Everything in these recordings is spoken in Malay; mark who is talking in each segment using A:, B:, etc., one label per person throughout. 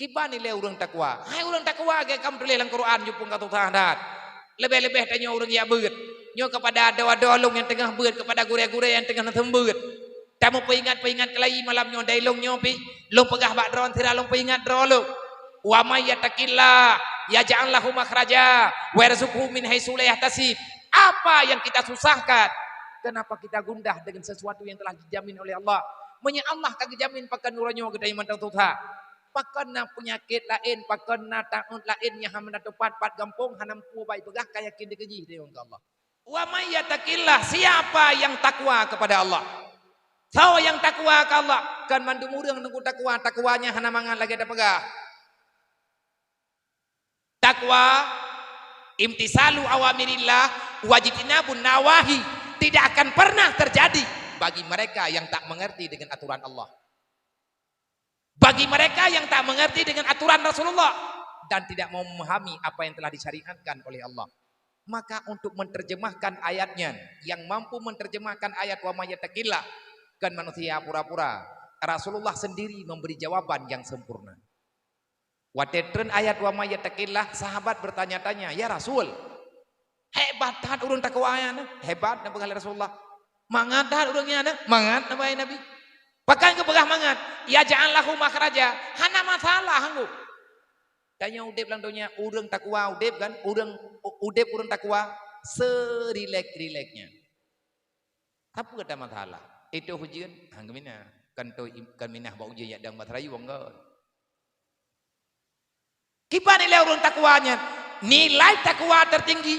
A: Kiban nilai urang takwa. Hai urang takwa ge kam tulis dalam Quran jupung ka tuhadat. Lebih-lebih tanya urang ya beut. Nyo kepada doa-doa long yang tengah beut, kepada gure-gure yang tengah thembeut. Tamu peingat-peingat kelai malam nyo dai long nyo pi. Long pegah bak dron tira long peingat dro long. Wa may yattaqillah yaj'al lahu makhraja wa yarzuqhu min haitsu la yahtasib. Apa yang kita susahkan? Kenapa kita gundah dengan sesuatu yang telah dijamin oleh Allah? Menya Allah kagak jamin pakan nuranyo gedai mantau Tuhan. Pakana penyakit lain, pakana taun lain yang hamna tepat pat gampung hanam pu baik begah kayakin dikeji dia Allah. Wa may yattaqillah, siapa yang takwa kepada Allah? Siapa yang takwa ke Allah? Kan mandu murang nunggu takwa, takwanya hana mangan lagi ada pegah. Takwa imtisalu awamirillah wajibinabun nawahi, tidak akan pernah terjadi bagi mereka yang tak mengerti dengan aturan Allah. Bagi mereka yang tak mengerti dengan aturan Rasulullah dan tidak mau memahami apa yang telah disyariatkan oleh Allah. Maka untuk menerjemahkan ayatnya, yang mampu menerjemahkan ayat wa may yattaqillah kan manusia pura-pura. Rasulullah sendiri memberi jawaban yang sempurna. Watetren ayat wa may yattaqillah, sahabat bertanya-tanya, "Ya Rasul, hebat dah urang takwanya, hebat na begal Rasulullah. Mangat dah urangnya na, mangat na bae Nabi. Pakai ke begah mangat, ya ja'allahu makhraja, hana masalah hanggu." Tanya udep lang donya, urang takwa udep kan, udep urang takwa serilek-rileknya. Tapi ada masalah. Itu hujian hanggu minah, kan to kan minah bau ujian dang matrayu enggak. Kipa nilai urang takwanya, nilai takwa tertinggi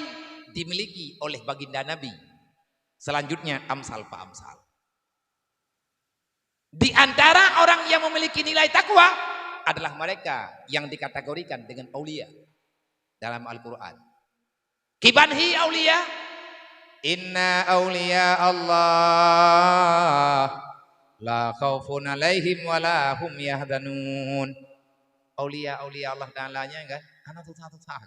A: dimiliki oleh baginda Nabi. Selanjutnya amsal pa amsal. Di antara orang yang memiliki nilai takwa adalah mereka yang dikategorikan dengan aulia dalam Al-Quran. Kibanhi aulia, inna aulia Allah la khaufun alaihim wa la hum yahzanun. Aulia Allah Ta'ala-nya kan anak susah-susah.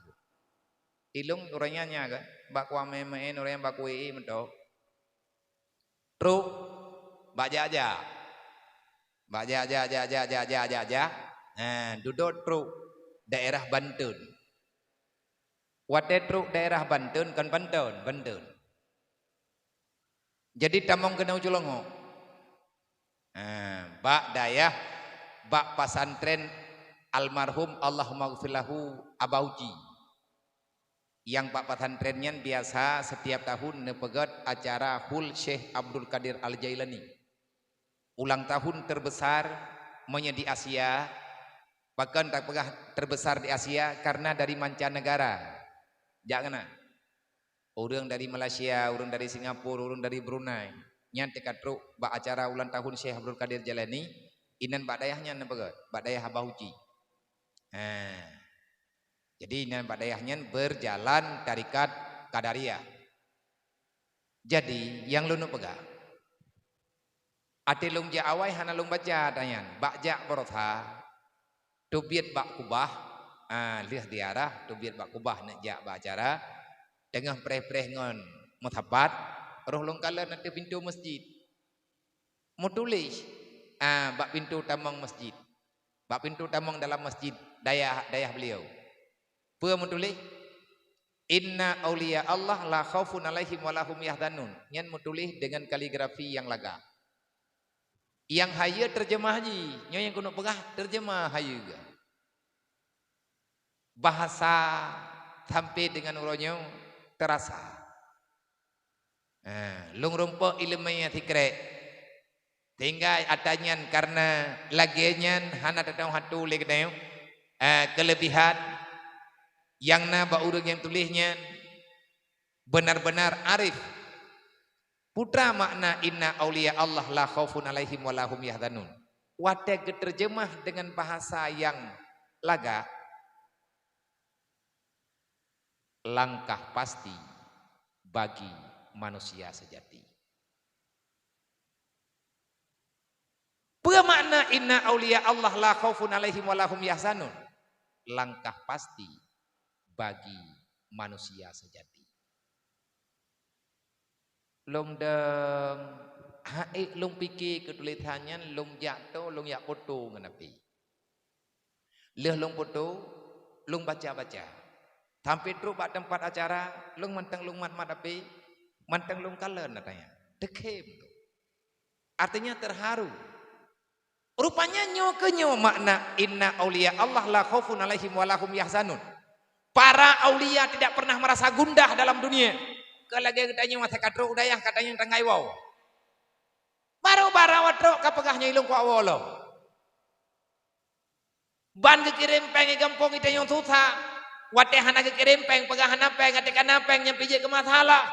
A: Ilung urangnya kan bakwa memain orang yang bakwi mentok. Truk baca aja. Baca aja. Duduk truk daerah Banten. Wate truk daerah Banten kan Banten. Jadi tamong kena uculongo. Bak dayah, bak pasantren almarhum Allahumma gfirlahu Abauji. Yang pak pasantrennya biasa setiap tahun nepegat acara Hul Syekh Abdul Qadir Al-Jailani. Ulang tahun terbesar di Asia, bahkan tak pernah terbesar di Asia karena dari mancanegara. Jangan orang dari Malaysia, orang dari Singapura, orang dari Brunei, nyan tekat truk bak acara ulang tahun Syekh Abdul Qadir Jalani, inan bak dayahnya nepegat, bak dayah Abauji. Jadi inan bak dayahnya berjalan tarikat Qadariyah. Jadi yang lu pegang ati lung ja awai hana lung baca dayan bakja borotha tubiet bak kubah lihat diarah tubiet bak kubah nak ja bacara tengah preh-preh ngon muthabat roh lung kala nanti pintu masjid mutulis bak pintu tamang masjid bak pintu tamang dalam masjid dayah beliau pua mutulis inna auliya Allah la khaufun alaihim wa lahum yahzanun nyan mutulis dengan kaligrafi yang laga. Yang haya terjemah ji, nyo yang kuno pegah terjemah haya juga. Bahasa sampai dengan uronyo terasa. Lung rumpok ilmunya tikrek. Tinggal adanya karena laginya hana tetang hatu legdeo kelebihan yang na baurang yang tulisnya benar-benar arif. Putra makna inna aulia Allah la khaufun alaihim wa lahum yahzanun. Wadah terjemah dengan bahasa yang laga. Langkah pasti bagi manusia sejati. Apa makna inna aulia Allah la khaufun alaihim wa lahum yahzanun? Langkah pasti bagi manusia sejati. Long deng long pikir ketulisannya long jatuh long yak foto nganapi Leh long foto, long baca-baca. Tampil terus bak tempat acara, long menteng long mat api, menteng long kalen katanya. Dekem tu. Artinya terharu. Rupanya nyo makna inna auliya Allah la khaufun alaihim wa lahum yahzanun. Para aulia tidak pernah merasa gundah dalam dunia. Kalau lagi katanya masa kadro udayah katanya tengai wow. Baru barawatro kapegahnya ilung kwa wolo. Ban kekirim peng gampong ita yung susah. Watehana kekirim peng pegahana peng atikana peng yang pijak ke masalah.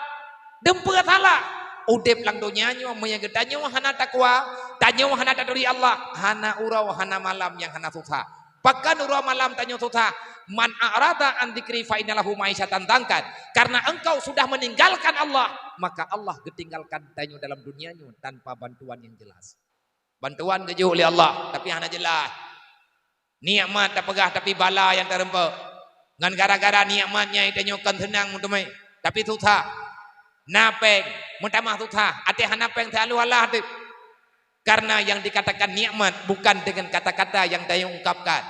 A: Dempur salah. Udep lang donyanya menyagetannya hana takwa, tanya hana dari Allah, hana urau hana malam yang hana susah. Pakan urau malam tanya susah. Man a'rada an dzikri fa innalahu ma'isyatan tangkan. Karena engkau sudah meninggalkan Allah, maka Allah ketinggalkan tanyo dalam dunianya tanpa bantuan yang jelas. Bantuan keju oleh Allah, tapi hana jelas. Nikmat tak pegah tapi bala yang terempa. Ngan gara-gara nikmatnya itanyo kan tenang mutumai, tapi susah. Napeng, mutamah susah. Ati hana peng terlalu Allah tu. Karena yang dikatakan nikmat bukan dengan kata-kata yang daya ungkapkan.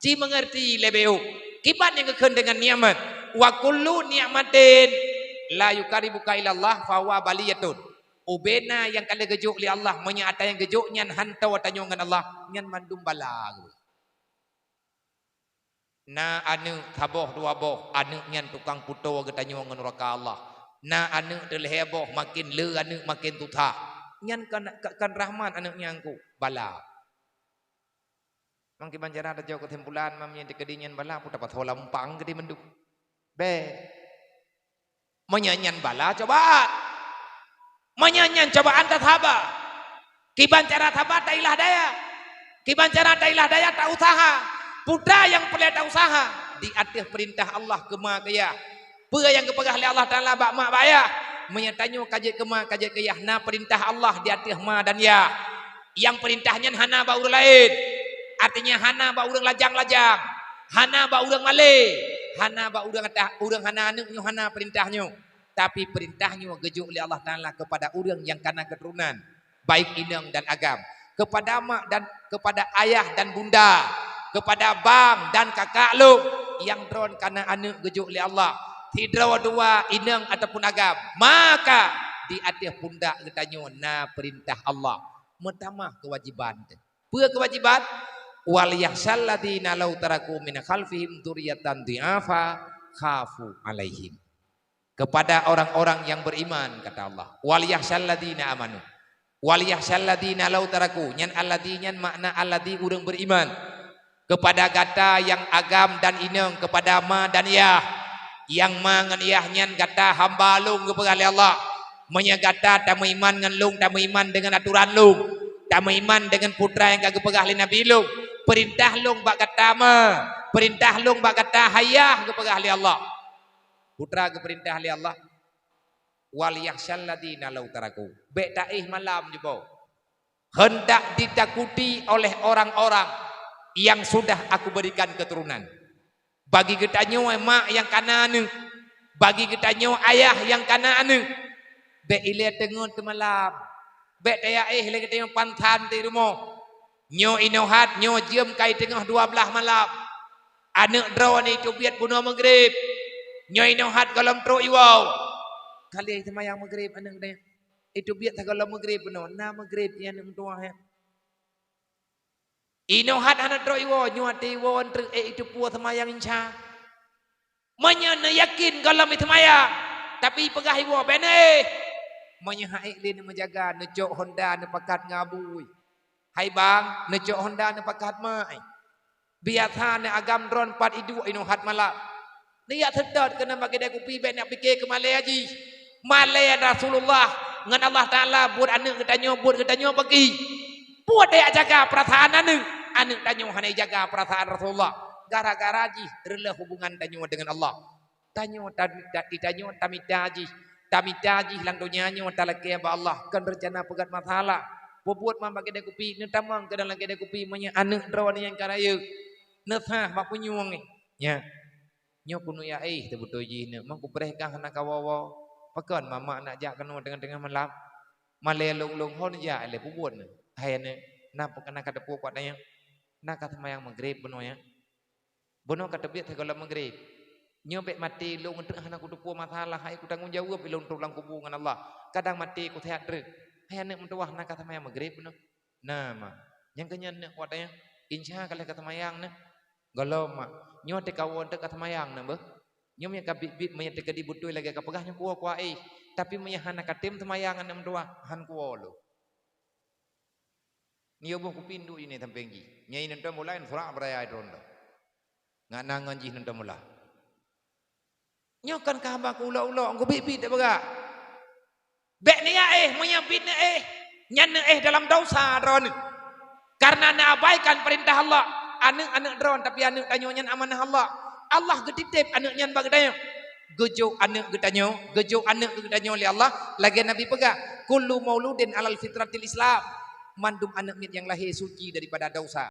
A: Ci mengerti lebeu. Kibat yang kekhen dengan nikmat. Wa kullu ni'matin la yukaribuka ilallah fa huwa baliyatun. Ubena yang kala gejuk li Allah menyata yang gejuk nyan hantau tanyo ngan Allah nyan mandum bala. Na anu taboh dua boh anu nyan tukang puto ge tanyo ngan neraka Allah. Na anu terleheboh makin le anu makin tutah. Nyan kan rahman anu nyangku bala. Mangki banjara ada jauh kesimpulan mamnya di kedinyan bala pun dapat hola mumpang gede menduk. Be. Menyanyian bala cobaan. Menyanyian cobaan tathaba. Kibancara thaba tailah daya. Kibancara tailah daya tak usaha. Buddha yang perlu tak usaha di atas perintah Allah kema kaya. Pura yang kepegah oleh Allah Taala bak mak bayah. Menyatanyo kajek kema kajek kaya na perintah Allah di atas ma dan ya. Yang perintahnya hana ba urang lain. Artinya hana ba urang lajang-lajang, hana ba urang male, hana ba urang hana anu nyo hana perintahnya. Tapi perintahnya gejuk oleh Allah Taala kepada urang yang kana keturunan, baik inang dan agam, kepada mak dan kepada ayah dan bunda, kepada bang dan kakak lu yang dron kana anu gejuk oleh Allah. Tidak dua inang ataupun agam, maka di atas pundak getanyo na perintah Allah. Pertama kewajiban. Apa kewajiban? Wal yahsal ladina law taraku min khalfihim dzurriyyatan dhi'afa khafu alaihim. Kepada orang-orang yang beriman kata Allah. Wal yahsal ladina amanu. Wal yahsal ladina law taraku nyan alladzi makna alladzi urang beriman. Kepada kata yang agam dan inang kepada ma dan ya. Yang ma ngan yah nyan kata hamba lung kepada Allah. Menyagata tamu iman ngan lung tamu iman dengan aturan lung. Tamu iman dengan putra yang kagak pegah li nabi lung. Perintah long bak kata ma, perintah long bak kata hayah kepada ahli Allah. Putra ke perintah ahli Allah. Wal yahsyal ladina law taraku. Bek taih malam jebo. Hendak ditakuti oleh orang-orang yang sudah aku berikan keturunan. Bagi ketanyo mak yang kanan, bagi ketanyo ayah yang kanan. Bek ile tengun tu malam. Bek taih le ketanyo pantan ti rumah. Nyo inohat nyo jiem kai tengah 12 malam. Anak draw ni cubiat bunuh maghrib. Nyo inohat galam tro iwau. Kali semayang maghrib anak dia. Itu biat galam maghrib bunuh. Na maghrib yang tua ya. Inohat anak tro iwau nyo ati iwau antri itu puas semayang insya. Menyana yakin galam itu semayang. Tapi pegah iwau bene. Menyahai lin menjaga necok Honda nepakat ngabui. Hai bang, necok Honda nepakat mai. Biasa ne agam dron 4 idu ino hat malap. Dia sedot kena bagi dia kopi ben nak fikir ke Malay haji. Malay Rasulullah ngan Allah Taala buat anak ketanyo pergi. Buat dia jaga perasaan anak. Anak tanyo hanai jaga perasaan Rasulullah. Gara-gara haji rela hubungan tanyo dengan Allah. Tanyo ditanyo tamita haji. Tamita haji lang dunianya talake ba Allah kan rencana pegat masalah. Buat mama kedai kopi, ni tamang ke dalam kedai kopi punya anak drawan yang karaya. Nesah mak punyung ni. Ya. Nyo kunu ya betul ji ne. Mang ku perehkah anak kawawa. Pakan mama nak jak kena dengan malam. Malay long hon ja le buat ne. Hai ne. Na pekana kada puak dak yang. Na kata mayang maghrib beno ya. Bono kata biat kalau maghrib. Nyobek mati lu untuk anak aku tupu masalah hai ku tanggung jawab bila untuk lang kubur dengan Allah. Kadang mati ku sehat dre. Hai anak mentuah nak kata mayang maghrib no. Nah ma. Yang kenyan nak wadanya. Insya kalau kata mayang na. Galau ma. Nyo te kawan te kata mayang na ba. Nyo nya ka bit nya te kadi butuh lagi ka pegahnya kuah tapi nya hana katim temayangan na mentuah han kuah lo. Niyo bo ku pindu ini tampenggi. Nyai nenta mulai surah beraya ronda. Ngak nangan jih nenta mula. Nyokan kahaba ku ulo-ulo angku bibit baga. Bek ni ya menyambit ni nyan dalam dosa dron. Karena na abaikan perintah Allah. Anak dron tapi anak tanyo nyan amanah Allah. Allah geditip anak nyan bagdaya. Gejo anak gedanyo oleh Allah. Lagi Nabi pegah. Kullu mauludin alal fitratil Islam. Mandum anak yang lahir suci daripada dosa.